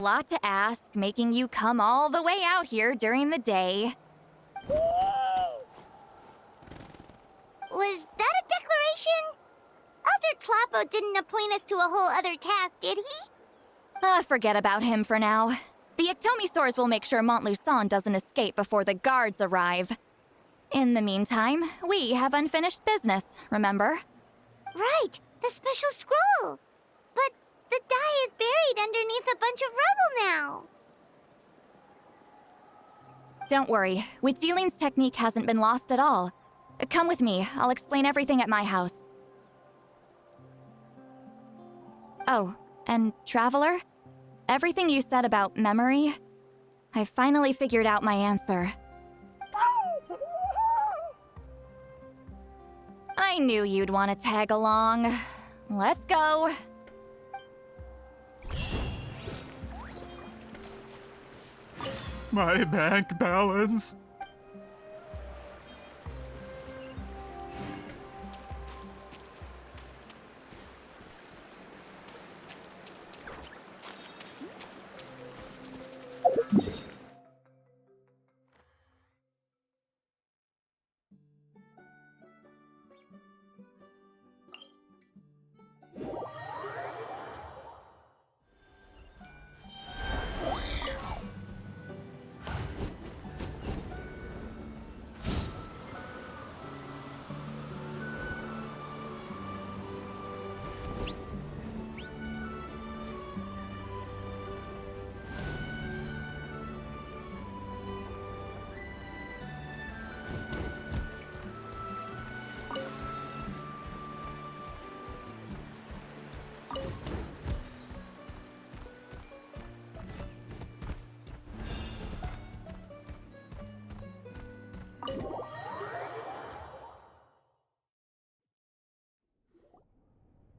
Lot to ask, making you come all the way out here during the day. Was that a declaration? Elder Tlapo didn't appoint us to a whole other task, did he? Forget about him for now. The Ectomisaurs will make sure Montluçon doesn't escape before the guards arrive. In the meantime, we have unfinished business, remember? Right, the special scroll. But the die is buried underneath a bunch of rubble now. Don't worry, Witzeline's technique hasn't been lost at all. Come with me, I'll explain everything at my house. Oh, and Traveler? Everything you said about memory, I finally figured out my answer. I knew you'd want to tag along. Let's go. My bank balance.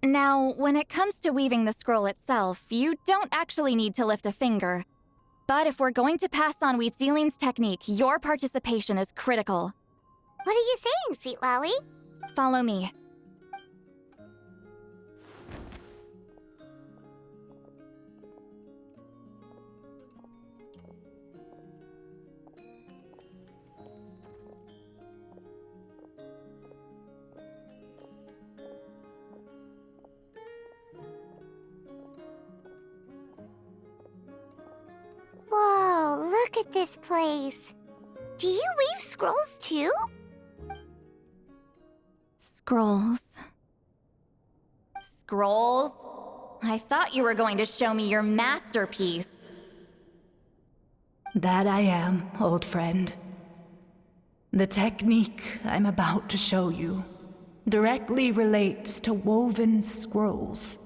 Now, when it comes to weaving the scroll itself, you don't actually need to lift a finger. But if we're going to pass on Witzeline's technique, your participation is critical. What are you saying, Seat Lolly? Follow me. Whoa, look at this place. Do you weave scrolls too? Scrolls. Scrolls? I thought you were going to show me your masterpiece. That I am, old friend. The technique I'm about to show you directly relates to woven scrolls.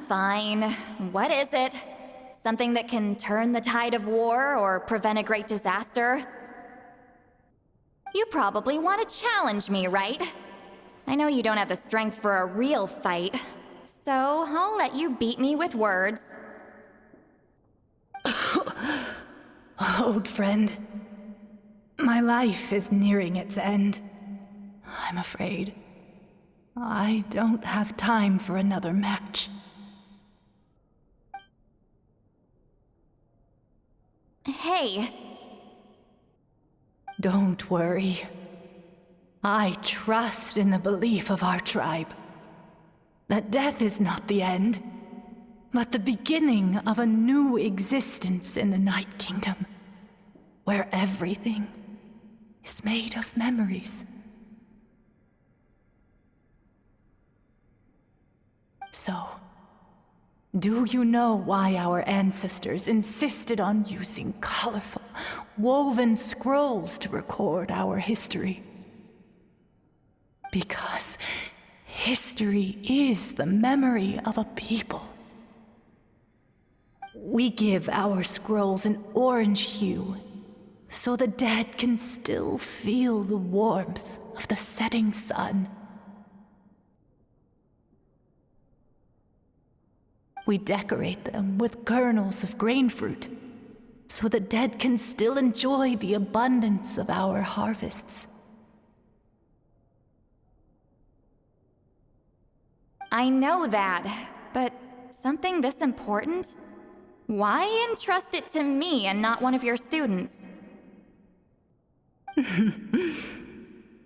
Fine. What is it? Something that can turn the tide of war or prevent a great disaster? You probably want to challenge me, right? I know you don't have the strength for a real fight, so I'll let you beat me with words. Old friend, my life is nearing its end. I'm afraid I don't have time for another match. Hey. Don't worry. I trust in the belief of our tribe that death is not the end, but the beginning of a new existence in the Night Kingdom, where everything is made of memories. So, do you know why our ancestors insisted on using colorful, woven scrolls to record our history? Because history is the memory of a people. We give our scrolls an orange hue, so the dead can still feel the warmth of the setting sun. We decorate them with kernels of grain fruit, so the dead can still enjoy the abundance of our harvests. I know that, but something this important? Why entrust it to me and not one of your students?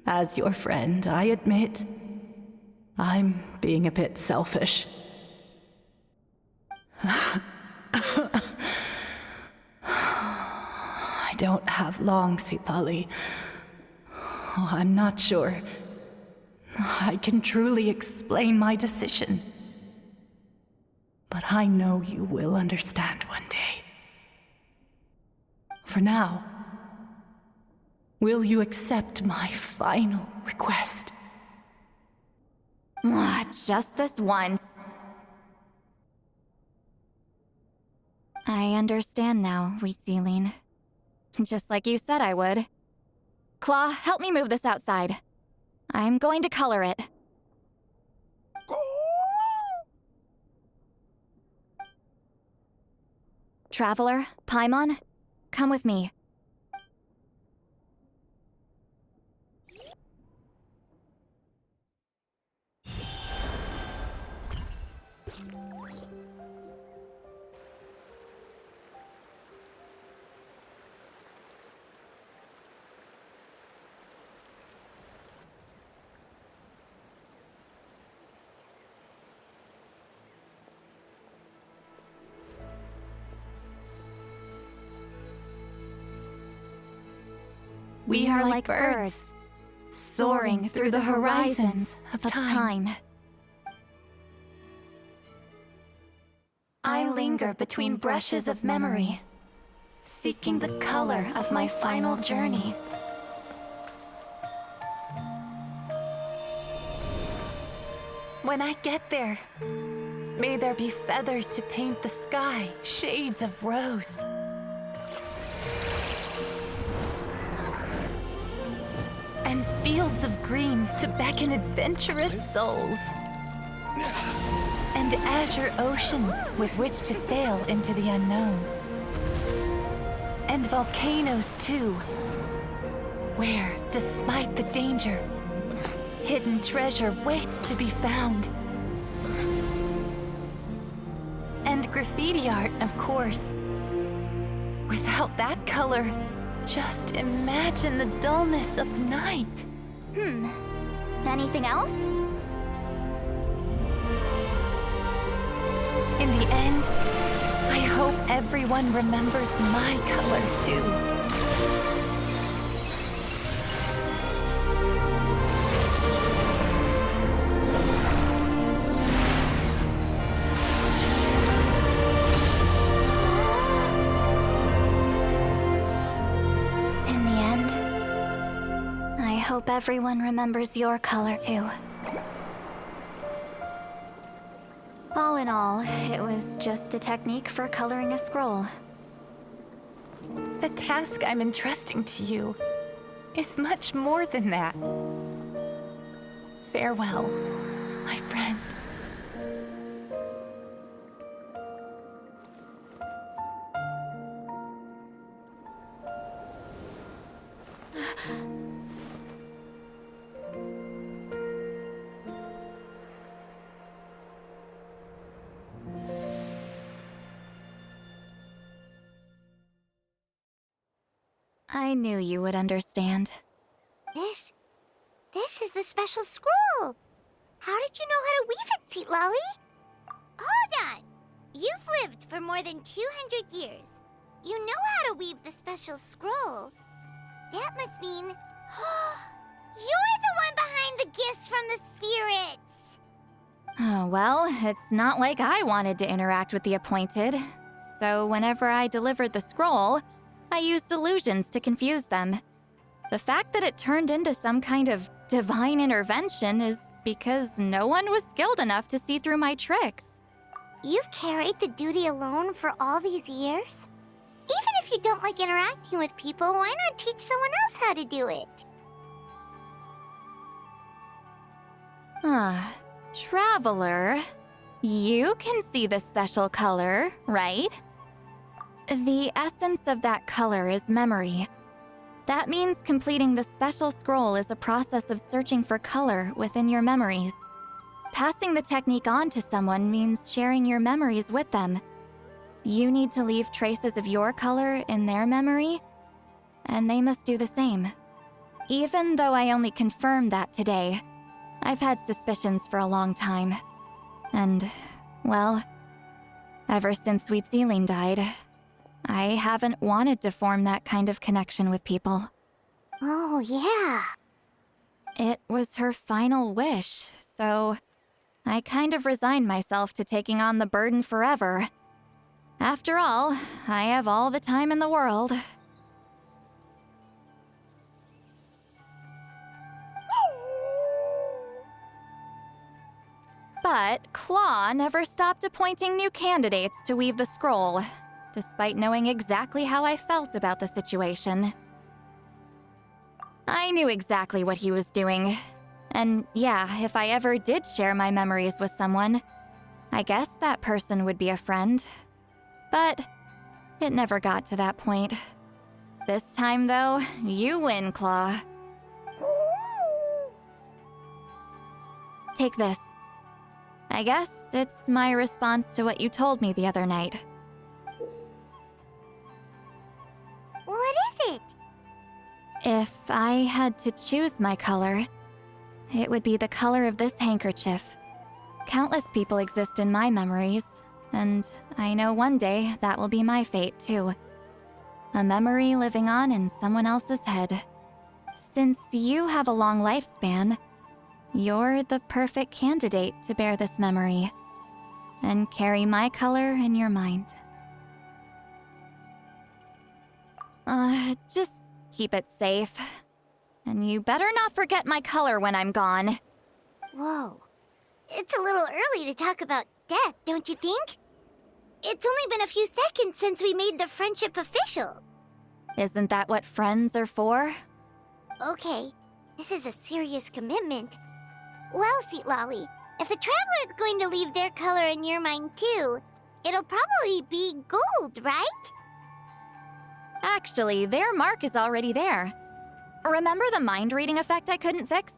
As your friend, I admit, I'm being a bit selfish. I don't have long, Sipali. Oh, I'm not sure I can truly explain my decision. But I know you will understand one day. For now, will you accept my final request? Just this once. I understand now, Wheatsealing. Just like you said I would. Claw, help me move this outside. I'm going to color it. Traveler, Paimon, come with me. We are like birds, soaring through the horizons of time. I linger between brushes of memory, seeking the color of my final journey. When I get there, may there be feathers to paint the sky, shades of rose. And fields of green to beckon adventurous souls. And azure oceans with which to sail into the unknown. And volcanoes too, where, despite the danger, hidden treasure waits to be found. And graffiti art, of course. Without that color, just imagine the dullness of night. Anything else? In the end, I hope everyone remembers my color too. I hope everyone remembers your color too. All in all, it was just a technique for coloring a scroll. The task I'm entrusting to you is much more than that. Farewell, my friend. I knew you would understand. This is the special scroll. How did you know how to weave it, Seat Lolly? Hold on. You've lived for more than 200 years. You know how to weave the special scroll. That must mean you're the one behind the gifts from the spirits. Oh, well, it's not like I wanted to interact with the appointed. So whenever I delivered the scroll, I used illusions to confuse them. The fact that it turned into some kind of divine intervention is because no one was skilled enough to see through my tricks. You've carried the duty alone for all these years? Even if you don't like interacting with people, why not teach someone else how to do it? Traveler, you can see the special color, right? The essence of that color is memory. That means completing the special scroll is a process of searching for color within your memories. Passing the technique on to someone means sharing your memories with them. You need to leave traces of your color in their memory, and they must do the same. Even though I only confirmed that today, I've had suspicions for a long time. And, well, ever since Sweet Celine died, I haven't wanted to form that kind of connection with people. Oh, yeah. It was her final wish, so I kind of resigned myself to taking on the burden forever. After all, I have all the time in the world. But Claw never stopped appointing new candidates to weave the scroll, despite knowing exactly how I felt about the situation. I knew exactly what he was doing. And yeah, if I ever did share my memories with someone, I guess that person would be a friend. But it never got to that point. This time, though, you win, Claw. Take this. I guess it's my response to what you told me the other night. What is it? If I had to choose my color, it would be the color of this handkerchief. Countless people exist in my memories, and I know one day that will be my fate too. A memory living on in someone else's head. Since you have a long lifespan, you're the perfect candidate to bear this memory and carry my color in your mind. Just keep it safe. And you better not forget my color when I'm gone. Whoa. It's a little early to talk about death, don't you think? It's only been a few seconds since we made the friendship official. Isn't that what friends are for? Okay, this is a serious commitment. Well, Sweet Lolly, if the Traveler's going to leave their color in your mind too, it'll probably be gold, right? Actually, their mark is already there. Remember the mind reading effect I couldn't fix?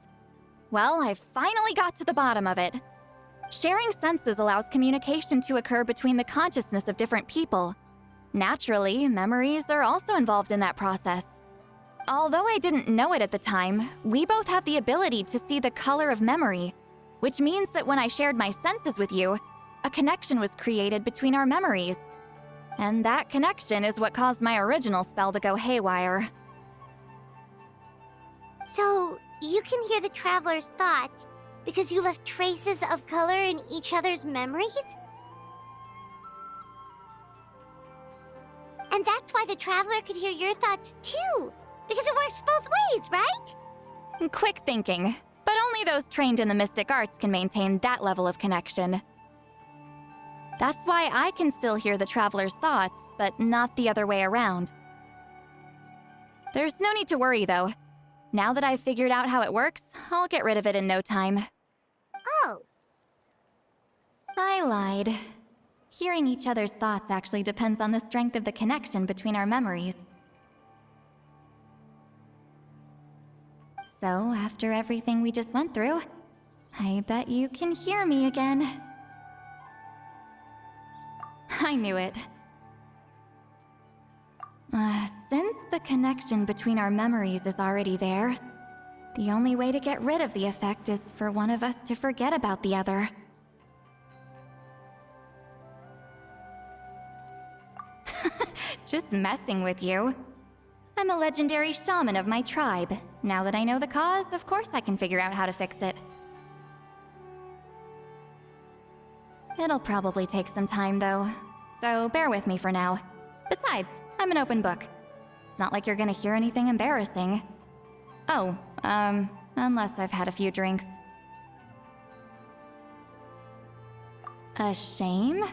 Well, I finally got to the bottom of it. Sharing senses allows communication to occur between the consciousness of different people. Naturally, memories are also involved in that process. Although I didn't know it at the time, we both have the ability to see the color of memory, which means that when I shared my senses with you, a connection was created between our memories. And that connection is what caused my original spell to go haywire. So, you can hear the Traveler's thoughts because you left traces of color in each other's memories? And that's why the Traveler could hear your thoughts too, because it works both ways, right? Quick thinking, but only those trained in the mystic arts can maintain that level of connection. That's why I can still hear the Traveler's thoughts, but not the other way around. There's no need to worry, though. Now that I've figured out how it works, I'll get rid of it in no time. Oh. I lied. Hearing each other's thoughts actually depends on the strength of the connection between our memories. So, after everything we just went through, I bet you can hear me again. I knew it. Since the connection between our memories is already there, the only way to get rid of the effect is for one of us to forget about the other. Just messing with you. I'm a legendary shaman of my tribe. Now that I know the cause, of course I can figure out how to fix it. It'll probably take some time, though, so bear with me for now. Besides, I'm an open book. It's not like you're gonna hear anything embarrassing. Oh, unless I've had a few drinks. A shame?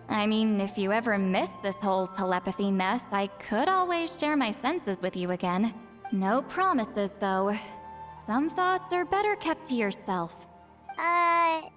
I mean, if you ever miss this whole telepathy mess, I could always share my senses with you again. No promises, though. Some thoughts are better kept to yourself. Huh?